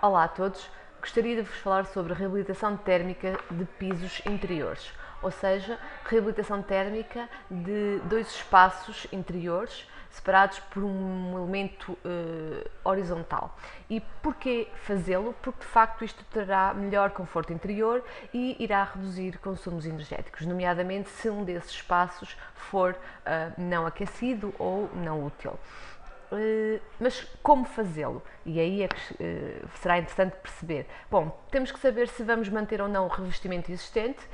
Olá a todos, gostaria de vos falar sobre reabilitação térmica de pisos interiores, ou seja, reabilitação térmica de dois espaços interiores separados por um elemento horizontal. E porquê fazê-lo? Porque de facto isto terá melhor conforto interior e irá reduzir consumos energéticos, nomeadamente se um desses espaços for não aquecido ou não útil. Mas como fazê-lo? E aí é que será interessante perceber. Bom, temos que saber se vamos manter ou não o revestimento existente.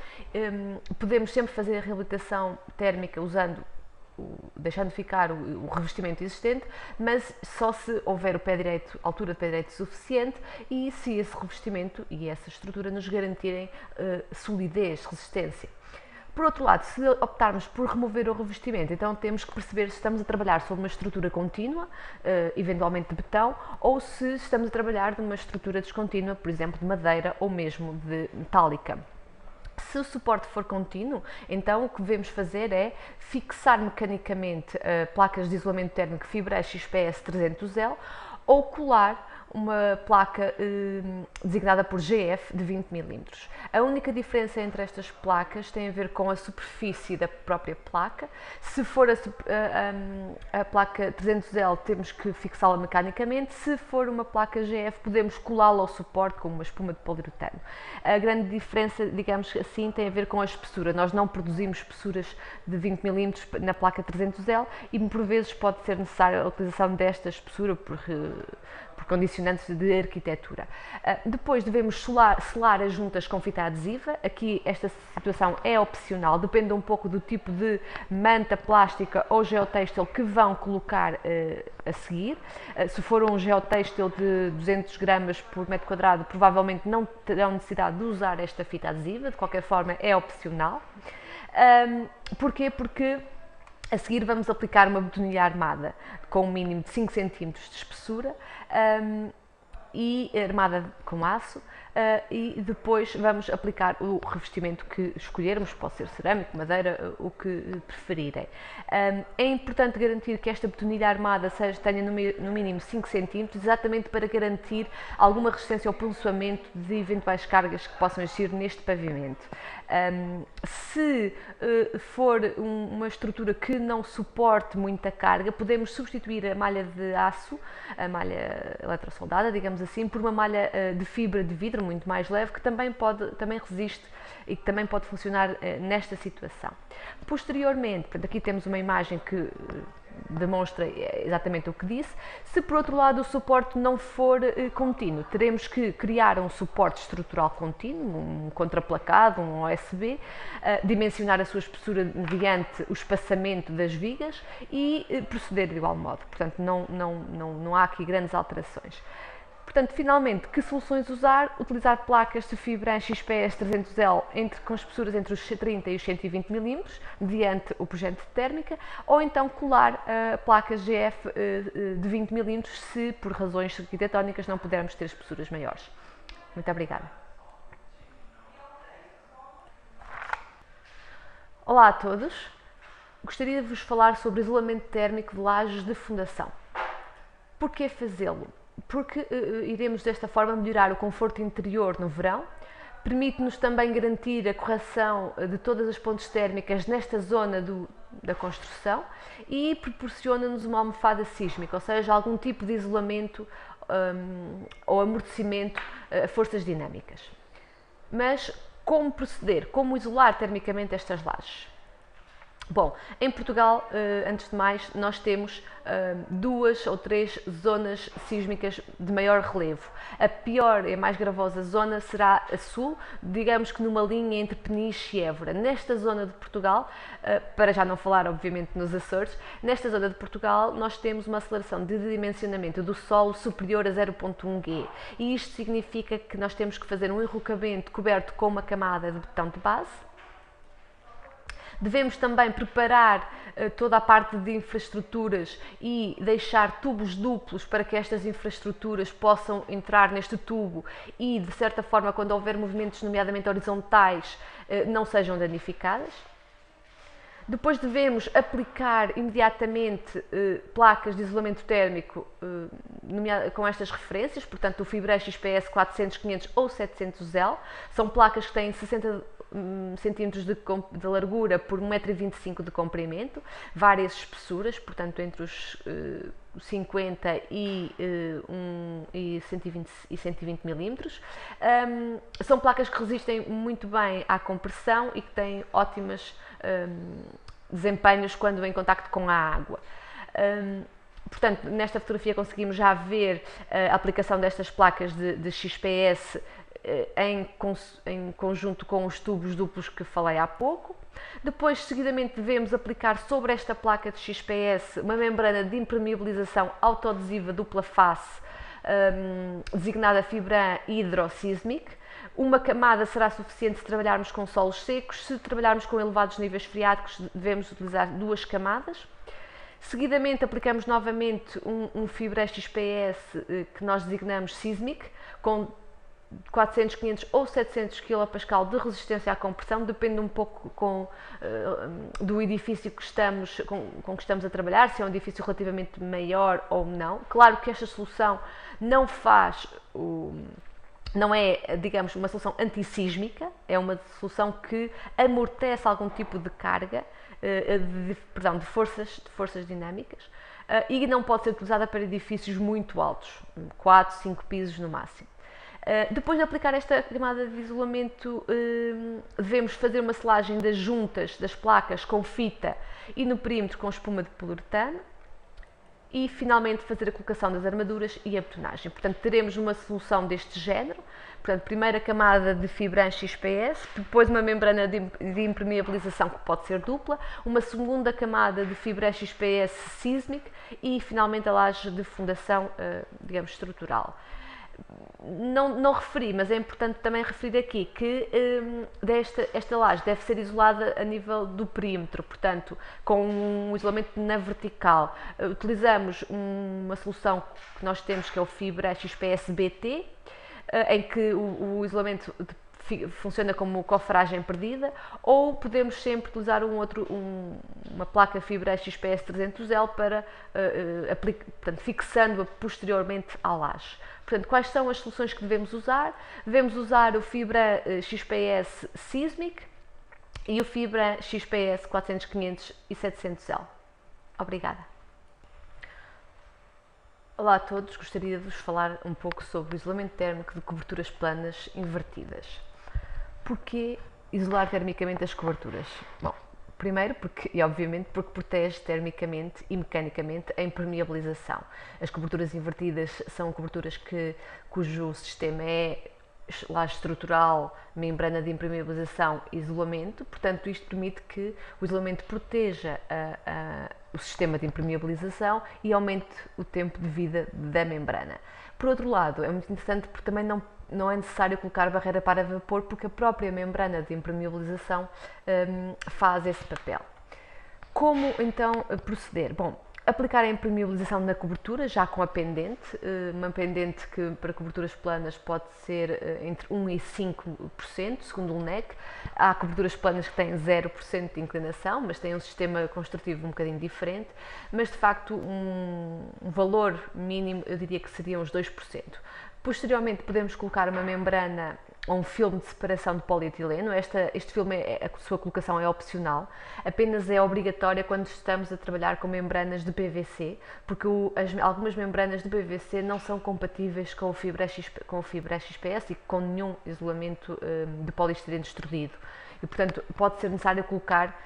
Podemos sempre fazer a reabilitação térmica deixando ficar o revestimento existente, mas só se houver o pé direito, altura de pé direito suficiente e se esse revestimento e essa estrutura nos garantirem solidez, resistência. Por outro lado, se optarmos por remover o revestimento, então temos que perceber se estamos a trabalhar sobre uma estrutura contínua, eventualmente de betão, ou se estamos a trabalhar numa estrutura descontínua, por exemplo, de madeira ou mesmo de metálica. Se o suporte for contínuo, então o que devemos fazer é fixar mecanicamente placas de isolamento térmico Fibrex XPS 300L ou colar uma placa designada por GF de 20 mm. A única diferença entre estas placas tem a ver com a superfície da própria placa. Se for a placa 300L, temos que fixá-la mecanicamente. Se for uma placa GF, podemos colá-la ao suporte com uma espuma de poliuretano. A grande diferença, digamos assim, tem a ver com a espessura. Nós não produzimos espessuras de 20 mm na placa 300L e por vezes pode ser necessária a utilização desta espessura por condicionantes de arquitetura. Depois devemos selar as juntas com fita adesiva. Aqui esta situação é opcional, depende um pouco do tipo de manta plástica ou geotêxtil que vão colocar a seguir. Se for um geotêxtil de 200 gramas por metro quadrado, provavelmente não terão necessidade de usar esta fita adesiva, de qualquer forma é opcional. Porquê? Porque a seguir vamos aplicar uma betonilha armada com um mínimo de 5 cm de espessura e armada com aço e depois vamos aplicar o revestimento que escolhermos, pode ser cerâmico, madeira, o que preferirem. É importante garantir que esta betonilha armada tenha no mínimo 5 cm, exatamente para garantir alguma resistência ao ponçoamento de eventuais cargas que possam existir neste pavimento. Se for uma estrutura que não suporte muita carga, podemos substituir a malha de aço, a malha eletrosoldada, digamos assim, por uma malha de fibra de vidro muito mais leve, que também resiste e que também pode funcionar nesta situação. Posteriormente, portanto, aqui temos uma imagem que demonstra exatamente o que disse. Se por outro lado o suporte não for contínuo, teremos que criar um suporte estrutural contínuo, um contraplacado, um OSB, dimensionar a sua espessura mediante o espaçamento das vigas e proceder de igual modo. Portanto, não há aqui grandes alterações. Portanto, finalmente, que soluções usar? Utilizar placas de Fibrex XPS 300L com espessuras entre os 30 e os 120 mm, mediante o projeto de térmica, ou então colar placas GF de 20 mm se, por razões arquitetónicas, não pudermos ter espessuras maiores. Muito obrigada. Olá a todos. Gostaria de vos falar sobre isolamento térmico de lajes de fundação. Porquê fazê-lo? Porque iremos desta forma melhorar o conforto interior no verão, permite-nos também garantir a correção de todas as pontes térmicas nesta zona da construção e proporciona-nos uma almofada sísmica, ou seja, algum tipo de isolamento ou amortecimento a forças dinâmicas. Mas como proceder? Como isolar termicamente estas lajes? Bom, em Portugal, antes de mais, nós temos 2 ou 3 zonas sísmicas de maior relevo. A pior e a mais gravosa zona será a sul, digamos que numa linha entre Peniche e Évora. Nesta zona de Portugal, para já não falar obviamente nos Açores, nesta zona de Portugal nós temos uma aceleração de dimensionamento do solo superior a 0,1 G. E isto significa que nós temos que fazer um enrocamento coberto com uma camada de betão de base. Devemos também preparar toda a parte de infraestruturas e deixar tubos duplos para que estas infraestruturas possam entrar neste tubo e, de certa forma, quando houver movimentos, nomeadamente horizontais, não sejam danificadas. Depois devemos aplicar imediatamente placas de isolamento térmico com estas referências, portanto o Fibrex XPS 400, 500 ou 700L. São placas que têm 60 centímetros de largura por 1,25 m de comprimento, várias espessuras, portanto entre os 50 e 120 milímetros. São placas que resistem muito bem à compressão e que têm ótimas desempenhos quando em contacto com a água. Portanto, nesta fotografia conseguimos já ver a aplicação destas placas de XPS em conjunto com os tubos duplos que falei há pouco. Depois, seguidamente, devemos aplicar sobre esta placa de XPS uma membrana de impermeabilização autoadesiva dupla face, designada Fibram Hydro Seismic. Uma camada será suficiente se trabalharmos com solos secos. Se trabalharmos com elevados níveis freáticos, devemos utilizar 2 camadas. Seguidamente, aplicamos novamente um Fibrex XPS que nós designamos Seismic, com 400, 500 ou 700 kPa de resistência à compressão, depende um pouco do edifício com que estamos a trabalhar, se é um edifício relativamente maior ou não. Claro que esta solução não é, digamos, uma solução antissísmica, é uma solução que amortece algum tipo de carga, de forças dinâmicas, e não pode ser utilizada para edifícios muito altos, 4, 5 pisos no máximo. Depois de aplicar esta camada de isolamento, devemos fazer uma selagem das juntas das placas com fita e no perímetro com espuma de poliuretano e finalmente fazer a colocação das armaduras e a betonagem. Portanto, teremos uma solução deste género. Portanto, primeira camada de Fibram XPS, depois uma membrana de impermeabilização que pode ser dupla, uma segunda camada de Fibram XPS Seismic e finalmente a laje de fundação, digamos, estrutural. Não referi, mas é importante também referir aqui que esta laje deve ser isolada a nível do perímetro, portanto, com um isolamento na vertical. Utilizamos uma solução que nós temos, que é o Fibrex XPS BT, em que o isolamento funciona como cofragem perdida, ou podemos sempre utilizar uma placa Fibrex XPS 300L para fixando-a posteriormente à laje. Portanto, quais são as soluções que devemos usar? Devemos usar o Fibram XPS Seismic e o Fibram XPS 400, 500 e 700L. Obrigada. Olá a todos, gostaria de vos falar um pouco sobre o isolamento térmico de coberturas planas invertidas. Porquê isolar termicamente as coberturas? Bom, primeiro, obviamente, porque protege termicamente e mecanicamente a impermeabilização. As coberturas invertidas são coberturas cujo sistema é laje estrutural, membrana de impermeabilização e isolamento, portanto isto permite que o isolamento proteja o sistema de impermeabilização e aumente o tempo de vida da membrana. Por outro lado, é muito interessante porque também não é necessário colocar barreira para vapor, porque a própria membrana de impermeabilização faz esse papel. Como então proceder? Bom, aplicar a impermeabilização na cobertura, já com a pendente, uma pendente que para coberturas planas pode ser entre 1% e 5%, segundo o NEC. Há coberturas planas que têm 0% de inclinação, mas têm um sistema construtivo um bocadinho diferente, mas de facto um valor mínimo eu diria que seriam os 2%. Posteriormente podemos colocar uma membrana ou um filme de separação de polietileno. Este filme, a sua colocação é opcional, apenas é obrigatória quando estamos a trabalhar com membranas de PVC, porque algumas membranas de PVC não são compatíveis com o Fibrex XPS e com nenhum isolamento de poliestireno extrudido. E, portanto, pode ser necessário colocar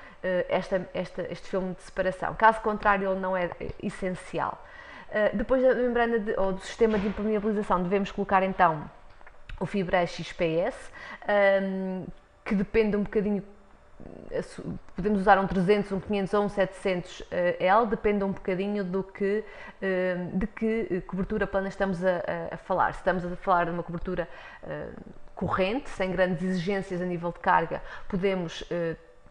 este filme de separação. Caso contrário, ele não é essencial. Depois da membrana ou do sistema de impermeabilização, devemos colocar então o Fibrex XPS, que depende um bocadinho, podemos usar um 300, um 500 ou um 700L, depende um bocadinho de que cobertura plana estamos a falar. Se estamos a falar de uma cobertura corrente, sem grandes exigências a nível de carga, podemos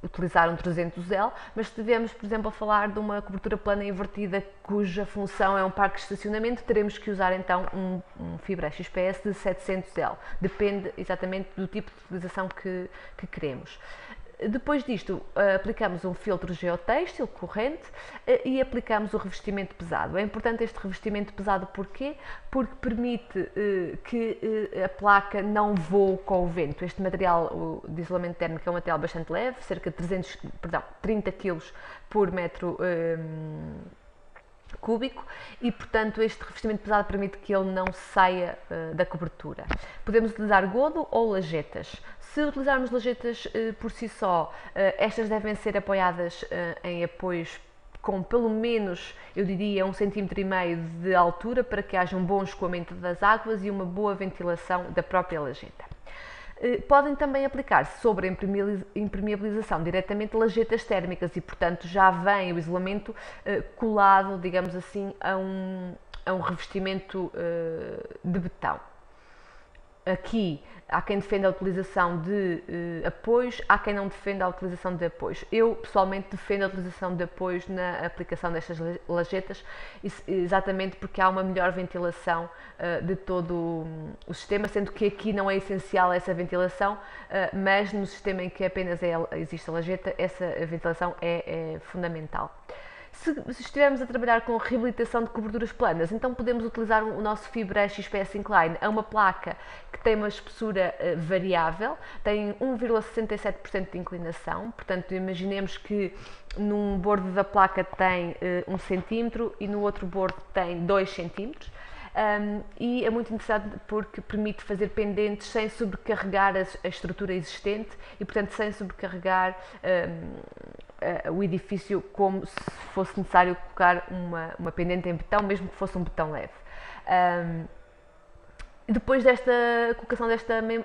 utilizar um 300L, mas se estivermos, por exemplo, a falar de uma cobertura plana invertida cuja função é um parque de estacionamento, teremos que usar então um Fibrex XPS de 700L. Depende exatamente do tipo de utilização que queremos. Depois disto, aplicamos um filtro geotêxtil corrente e aplicamos o revestimento pesado. É importante este revestimento pesado porquê? Porque permite que a placa não voe com o vento. Este material de isolamento térmico é um material bastante leve, cerca de 30 kg por metro cúbico, e portanto este revestimento pesado permite que ele não saia da cobertura. Podemos utilizar godo ou lajetas. Se utilizarmos lajetas por si só, estas devem ser apoiadas em apoios com pelo menos, eu diria, 1,5 cm de altura, para que haja um bom escoamento das águas e uma boa ventilação da própria lajeta. Podem também aplicar sobre a impermeabilização diretamente lajetas térmicas e, portanto, já vem o isolamento colado, digamos assim, a um revestimento de betão. Aqui há quem defenda a utilização de apoios, há quem não defenda a utilização de apoios. Eu, pessoalmente, defendo a utilização de apoios na aplicação destas lajetas, exatamente porque há uma melhor ventilação de todo o sistema, sendo que aqui não é essencial essa ventilação, mas no sistema em que apenas existe a lajeta, essa ventilação é fundamental. Se estivermos a trabalhar com reabilitação de coberturas planas, então podemos utilizar o nosso Fibra XPS Incline. É uma placa que tem uma espessura variável, tem 1,67% de inclinação, portanto imaginemos que num bordo da placa tem 1 cm e no outro bordo tem 2 cm. E é muito interessante porque permite fazer pendentes sem sobrecarregar a estrutura existente e, portanto, sem sobrecarregar o edifício, como se fosse necessário colocar uma pendente em betão, mesmo que fosse um betão leve. Depois desta colocação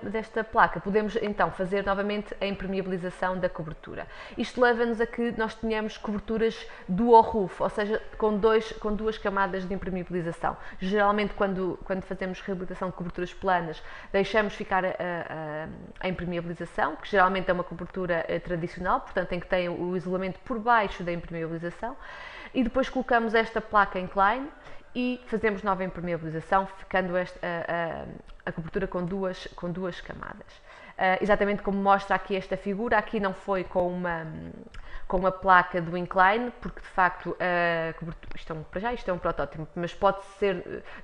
desta placa, podemos então fazer novamente a impermeabilização da cobertura. Isto leva-nos a que nós tenhamos coberturas dual roof, ou seja, com duas camadas de impermeabilização. Geralmente, quando fazemos reabilitação de coberturas planas, deixamos ficar a impermeabilização, que geralmente é uma cobertura tradicional, portanto, em que tem o isolamento por baixo da impermeabilização, e depois colocamos esta placa incline e fazemos nova impermeabilização, ficando a cobertura com duas camadas. Exatamente como mostra aqui esta figura, aqui não foi com uma placa do incline, porque de facto isto é um protótipo, mas pode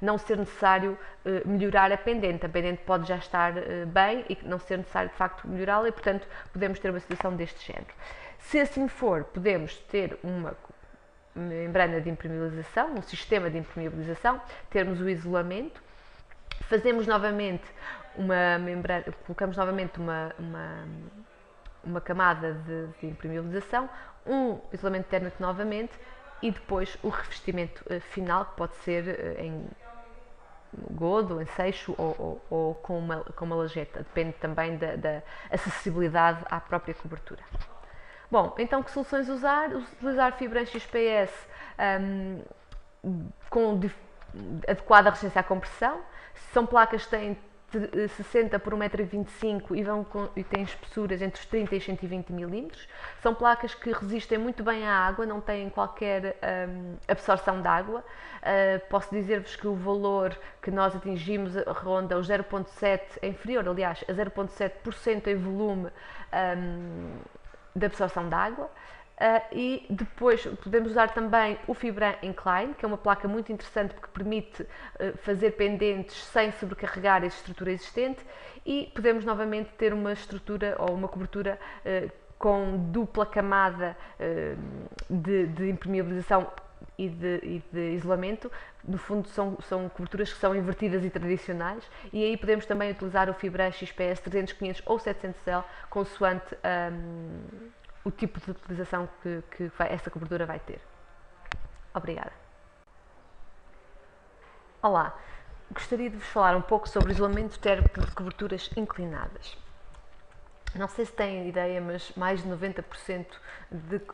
não ser necessário melhorar a pendente pode já estar bem e não ser necessário de facto melhorá-la, e portanto podemos ter uma situação deste género. Se assim for, podemos ter uma membrana de impermeabilização, um sistema de impermeabilização, termos o isolamento, fazemos novamente uma membrana, colocamos novamente uma camada de impermeabilização, um isolamento térmico novamente e depois o revestimento final, que pode ser em godo, em seixo ou com uma lajeta, depende também da acessibilidade à própria cobertura. Bom, então que soluções usar? Utilizar fibra XPS com adequada resistência à compressão. São placas que têm 60 por 1,25 m e têm espessuras entre os 30 e 120 mm. São placas que resistem muito bem à água, não têm qualquer absorção de água. Posso dizer-vos que o valor que nós atingimos ronda os 0,7%, é inferior, aliás, a 0,7% em volume de absorção de água. E depois podemos usar também o Fibra Incline, que é uma placa muito interessante porque permite fazer pendentes sem sobrecarregar a estrutura existente, e podemos novamente ter uma estrutura ou uma cobertura com dupla camada de impermeabilização e de isolamento. No fundo são coberturas que são invertidas e tradicionais, e aí podemos também utilizar o Fibra XPS 300, 500 ou 700L, consoante o tipo de utilização que essa cobertura vai ter. Obrigada. Olá, gostaria de vos falar um pouco sobre o isolamento térmico de coberturas inclinadas. Não sei se têm ideia, mas mais de 90%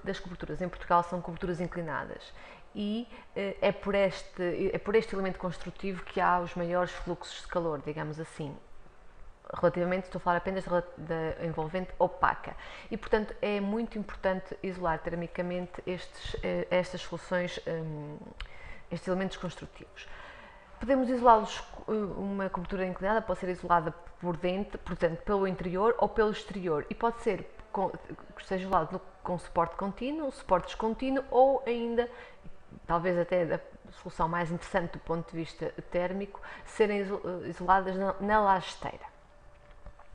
das coberturas em Portugal são coberturas inclinadas, e é por este elemento construtivo que há os maiores fluxos de calor, digamos assim. Relativamente, estou a falar apenas da envolvente opaca, e portanto é muito importante isolar termicamente estas soluções, estes elementos construtivos. Podemos isolá-los, uma cobertura inclinada pode ser isolada por dentro, portanto pelo interior ou pelo exterior, e pode ser esteja isolado com suporte contínuo, suporte descontínuo ou ainda, talvez até da solução mais interessante do ponto de vista térmico, serem isoladas na lajeteira.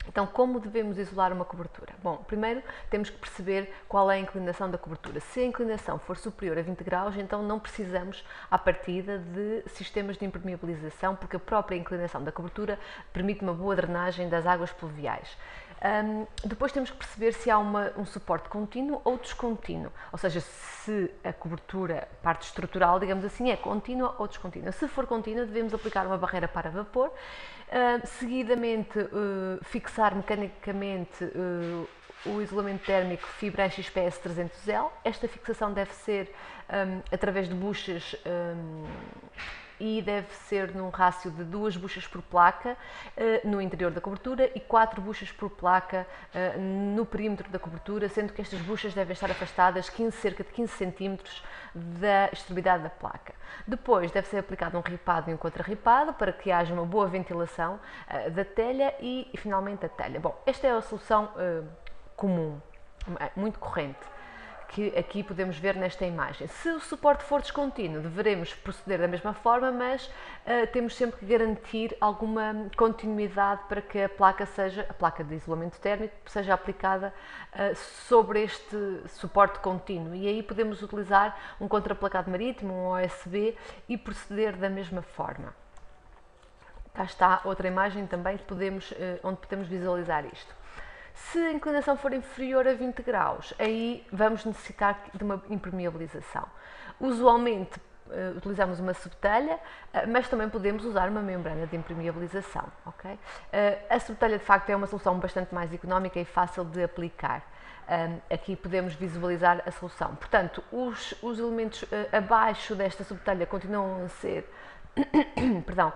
Então, como devemos isolar uma cobertura? Bom, primeiro temos que perceber qual é a inclinação da cobertura. Se a inclinação for superior a 20 graus, então não precisamos, à partida, de sistemas de impermeabilização, porque a própria inclinação da cobertura permite uma boa drenagem das águas pluviais. Depois temos que perceber se há um suporte contínuo ou descontínuo, ou seja, se a cobertura, parte estrutural, digamos assim, é contínua ou descontínua. Se for contínua, devemos aplicar uma barreira para vapor, seguidamente fixar mecanicamente o isolamento térmico fibra XPS 300L. Esta fixação deve ser através de buchas e deve ser num rácio de 2 buchas por placa no interior da cobertura e 4 buchas por placa no perímetro da cobertura, sendo que estas buchas devem estar afastadas cerca de 15 cm da extremidade da placa. Depois deve ser aplicado um ripado e um contra-ripado para que haja uma boa ventilação da telha e finalmente a telha. Bom, esta é a solução comum, muito corrente, que aqui podemos ver nesta imagem. Se o suporte for descontínuo, deveremos proceder da mesma forma, mas temos sempre que garantir alguma continuidade para que a placa de isolamento térmico, seja aplicada sobre este suporte contínuo. E aí podemos utilizar um contraplacado marítimo, um OSB, e proceder da mesma forma. Cá está outra imagem também onde podemos visualizar isto. Se a inclinação for inferior a 20 graus, aí vamos necessitar de uma impermeabilização. Usualmente utilizamos uma subtelha, mas também podemos usar uma membrana de impermeabilização. Okay? A subtelha, de facto, é uma solução bastante mais económica e fácil de aplicar. Aqui podemos visualizar a solução. Portanto, os elementos abaixo desta subtelha continuam a ser perdão,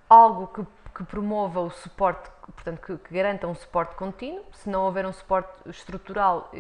algo que promova o suporte, portanto, que garanta um suporte contínuo. Se não houver um suporte estrutural,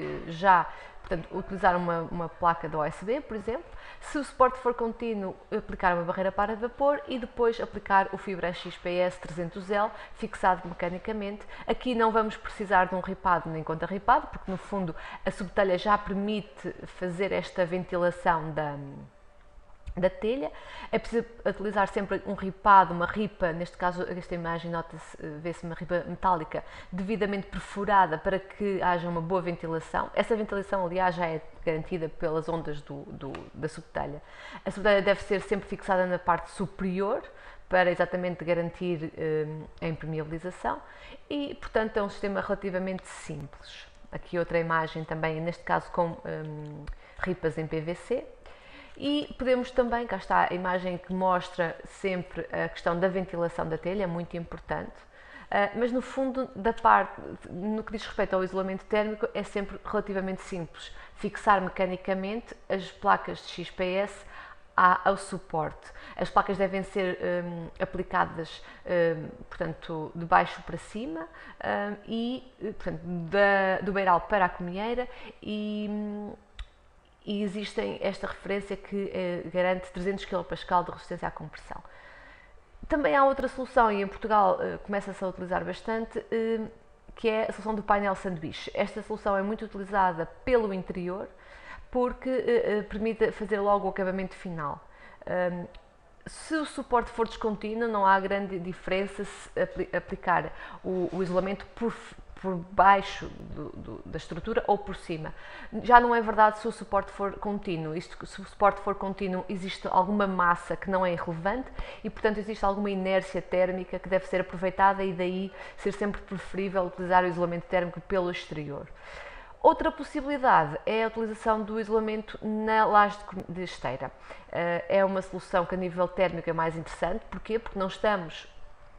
utilizar uma placa de OSB, por exemplo. Se o suporte for contínuo, aplicar uma barreira para vapor e depois aplicar o fibra XPS 300L, fixado mecanicamente. Aqui não vamos precisar de um ripado nem contra-ripado, porque no fundo a subtelha já permite fazer esta ventilação da telha. É preciso utilizar sempre um ripado, uma ripa, neste caso, esta imagem nota-se, vê-se uma ripa metálica devidamente perfurada para que haja uma boa ventilação. Essa ventilação, aliás, já é garantida pelas ondas da subtelha. A subtelha deve ser sempre fixada na parte superior para exatamente garantir a impermeabilização e, portanto, é um sistema relativamente simples. Aqui outra imagem também, neste caso com ripas em PVC. E podemos também, cá está a imagem que mostra sempre a questão da ventilação da telha, é muito importante, mas no fundo, no que diz respeito ao isolamento térmico, é sempre relativamente simples. Fixar mecanicamente as placas de XPS ao suporte. As placas devem ser aplicadas, portanto, de baixo para cima e, portanto, do beiral para a comieira e existem esta referência que garante 300 kPa de resistência à compressão. Também há outra solução, e em Portugal começa-se a utilizar bastante, que é a solução do painel sanduíche. Esta solução é muito utilizada pelo interior porque permite fazer logo o acabamento final. Se o suporte for descontínuo, não há grande diferença se aplicar o isolamento por baixo da estrutura ou por cima. Já não é verdade se o suporte for contínuo. Se o suporte for contínuo, existe alguma massa que não é irrelevante e, portanto, existe alguma inércia térmica que deve ser aproveitada e daí ser sempre preferível utilizar o isolamento térmico pelo exterior. Outra possibilidade é a utilização do isolamento na laje de esteira. É uma solução que a nível térmico é mais interessante. Porquê? Porque não estamos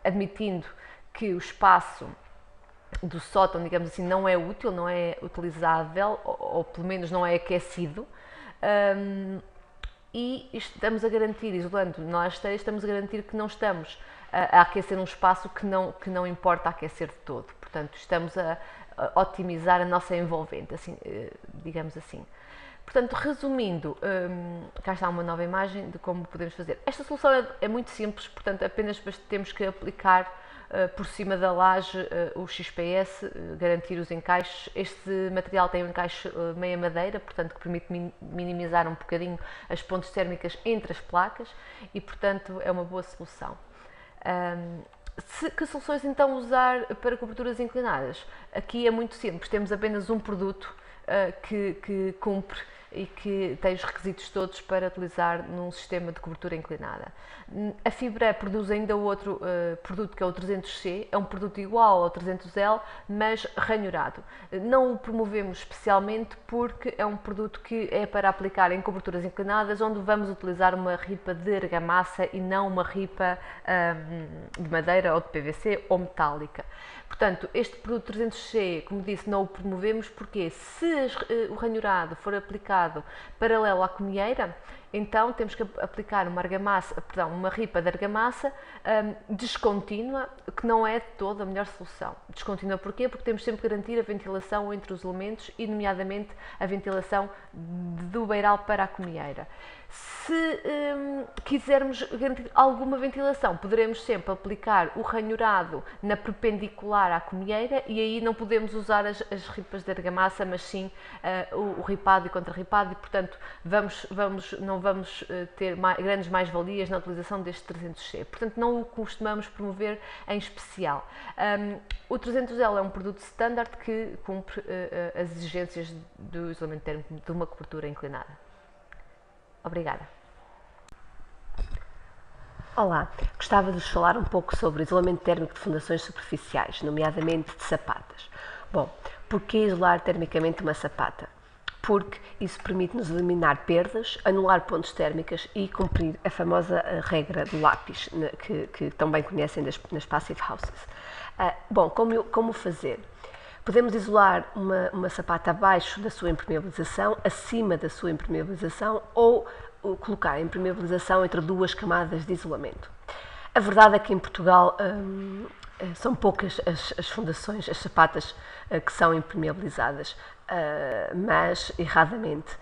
admitindo que o espaço do sótão, digamos assim, não é útil, não é utilizável, ou pelo menos não é aquecido, e estamos a garantir, isolando na esteira, estamos a garantir que não estamos a aquecer um espaço que não importa aquecer de todo. Portanto, estamos a otimizar a nossa envolvente, assim, digamos assim. Portanto, resumindo, cá está uma nova imagem de como podemos fazer. Esta solução é muito simples, portanto, apenas temos que aplicar por cima da laje o XPS, garantir os encaixes. Este material tem um encaixe meia madeira, portanto que permite minimizar um bocadinho as pontes térmicas entre as placas e, portanto, é uma boa solução. Que soluções então usar para coberturas inclinadas? Aqui é muito simples, temos apenas um produto que cumpre e que tem os requisitos todos para utilizar num sistema de cobertura inclinada. A Fibré produz ainda outro produto que é o 300C, é um produto igual ao 300L, mas ranhurado. Não o promovemos especialmente porque é um produto que é para aplicar em coberturas inclinadas, onde vamos utilizar uma ripa de argamassa e não uma ripa de madeira ou de PVC ou metálica. Portanto, este produto 300C, como disse, não o promovemos porque se o ranhurado for aplicado paralelo à comieira, então temos que aplicar uma ripa de argamassa descontínua, que não é de toda a melhor solução. Descontínua porquê? Porque temos sempre que garantir a ventilação entre os elementos e, nomeadamente, a ventilação do beiral para a comieira. Se quisermos garantir alguma ventilação, poderemos sempre aplicar o ranhurado na perpendicular à comieira e aí não podemos usar as ripas de argamassa, mas sim o ripado e contra-ripado e, portanto, não vamos ter grandes mais-valias na utilização deste 300C. Portanto, não o costumamos promover em especial. O 300L é um produto standard que cumpre as exigências do isolamento térmico de uma cobertura inclinada. Obrigada. Olá, gostava de vos falar um pouco sobre o isolamento térmico de fundações superficiais, nomeadamente de sapatas. Bom, porquê isolar termicamente uma sapata? Porque isso permite-nos eliminar perdas, anular pontes térmicas e cumprir a famosa regra do lápis, que também conhecem nas Passive Houses. Bom, como fazer? Podemos isolar uma sapata abaixo da sua impermeabilização, acima da sua impermeabilização ou colocar a impermeabilização entre duas camadas de isolamento. A verdade é que em Portugal são poucas as fundações, as sapatas que são impermeabilizadas, mas erradamente.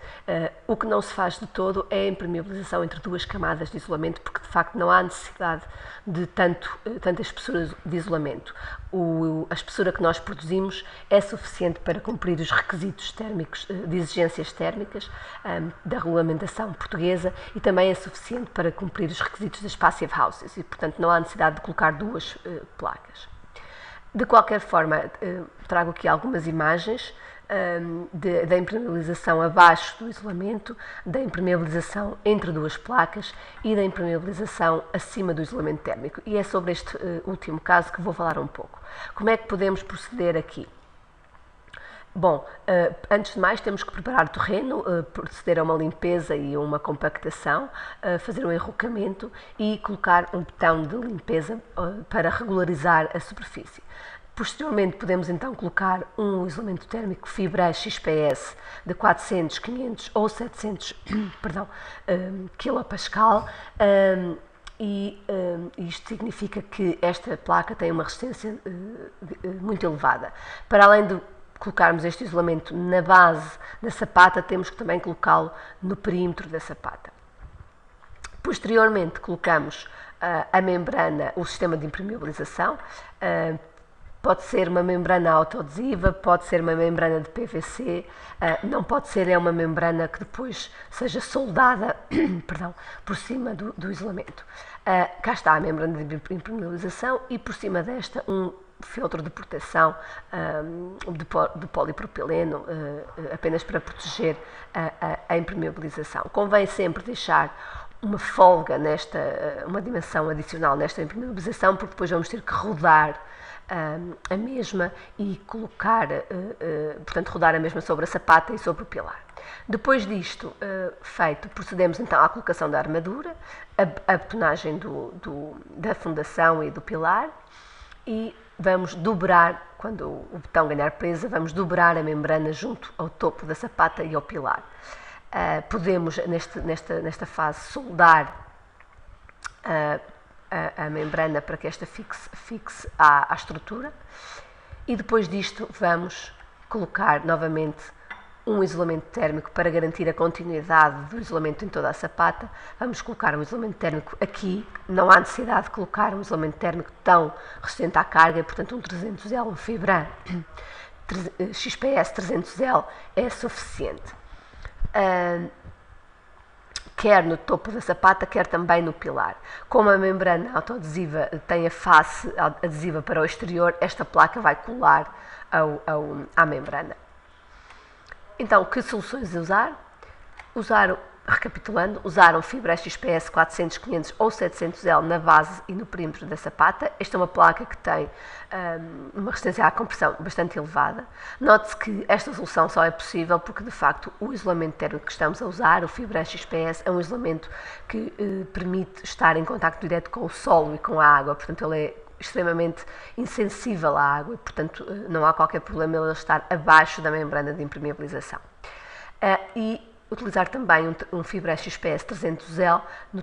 O que não se faz de todo é a impermeabilização entre duas camadas de isolamento, porque de facto não há necessidade de tanta espessura de isolamento. A espessura que nós produzimos é suficiente para cumprir os requisitos térmicos, de exigências térmicas da regulamentação portuguesa e também é suficiente para cumprir os requisitos das Passive Houses e, portanto, não há necessidade de colocar duas placas. De qualquer forma, trago aqui algumas imagens da impermeabilização abaixo do isolamento, da impermeabilização entre duas placas e da impermeabilização acima do isolamento térmico. E é sobre este último caso que vou falar um pouco. Como é que podemos proceder aqui? Bom, antes de mais temos que preparar o terreno, proceder a uma limpeza e a uma compactação, fazer um enrocamento e colocar um betão de limpeza para regularizar a superfície. Posteriormente podemos então colocar um isolamento térmico Fibré XPS de 400, 500 ou 700 kPa. Isto significa que esta placa tem uma resistência muito elevada. Para além de colocarmos este isolamento na base da sapata, temos que também colocá-lo no perímetro da sapata. Posteriormente colocamos a membrana, o sistema de impermeabilização. Pode ser uma membrana autoadesiva, pode ser uma membrana de PVC, não pode ser uma membrana que depois seja soldada por cima do isolamento. Cá está a membrana de impermeabilização e por cima desta um filtro de proteção de polipropileno, apenas para proteger a impermeabilização. Convém sempre deixar uma folga uma dimensão adicional nesta impermeabilização, porque depois vamos ter que rodar a mesma e colocar, portanto, rodar a mesma sobre a sapata e sobre o pilar. Depois disto feito, procedemos então à colocação da armadura, a betonagem da fundação e do pilar e vamos dobrar, quando o betão ganhar presa, vamos dobrar a membrana junto ao topo da sapata e ao pilar. Podemos, nesta fase, soldar a membrana para que esta fixe à estrutura e depois disto vamos colocar novamente um isolamento térmico para garantir a continuidade do isolamento em toda a sapata. Vamos colocar um isolamento térmico aqui, não há necessidade de colocar um isolamento térmico tão resistente à carga, portanto um 300L, um fibra XPS 300L é suficiente. Quer no topo da sapata, quer também no pilar. Como a membrana autoadesiva tem a face adesiva para o exterior, esta placa vai colar à membrana. Então, que soluções usar? Recapitulando, usaram fibra XPS 400, 500 ou 700L na base e no perímetro da sapata. Esta é uma placa que tem uma resistência à compressão bastante elevada. Note-se que esta solução só é possível porque, de facto, o isolamento térmico que estamos a usar, o fibra XPS, é um isolamento que permite estar em contacto direto com o solo e com a água, portanto, ele é extremamente insensível à água e, portanto, não há qualquer problema ele estar abaixo da membrana de impermeabilização. E utilizar também um fibra XPS 300L no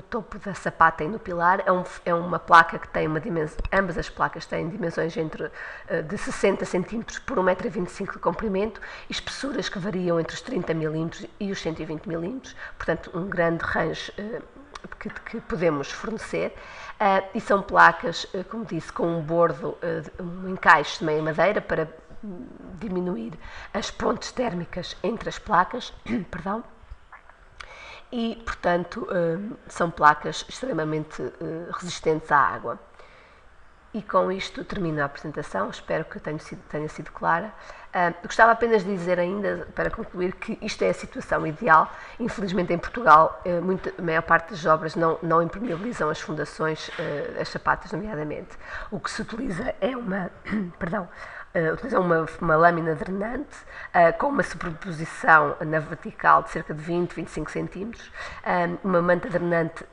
topo da sapata e no pilar. É uma placa que tem uma dimensão, ambas as placas têm dimensões de 60 cm por 1,25 m de comprimento e espessuras que variam entre os 30 mm e os 120 mm, portanto um grande range que podemos fornecer. E são placas, como disse, com um bordo, um encaixe de meia madeira para diminuir as pontes térmicas entre as placas, perdão, e, portanto, são placas extremamente resistentes à água. E com isto termino a apresentação, espero que tenha sido clara. Gostava apenas de dizer ainda, para concluir, que isto é a situação ideal. Infelizmente em Portugal, a maior parte das obras não impermeabilizam as fundações, as sapatas nomeadamente. O que se utiliza é utilizam uma lâmina drenante com uma superposição na vertical de cerca de 20, 25 cm, uma manta drenante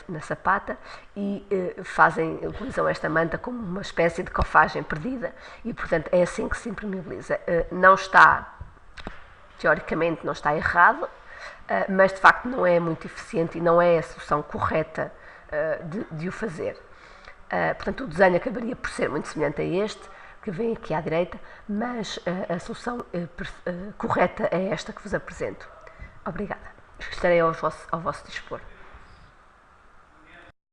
na sapata e utilizam esta manta como uma espécie de cofagem perdida e, portanto, é assim que se impermeabiliza. Teoricamente não está errado, mas de facto não é muito eficiente e não é a solução correta de o fazer. Portanto, o desenho acabaria por ser muito semelhante a este, que vem aqui à direita, mas a solução correta é esta que vos apresento. Obrigada. Estarei ao vosso dispor.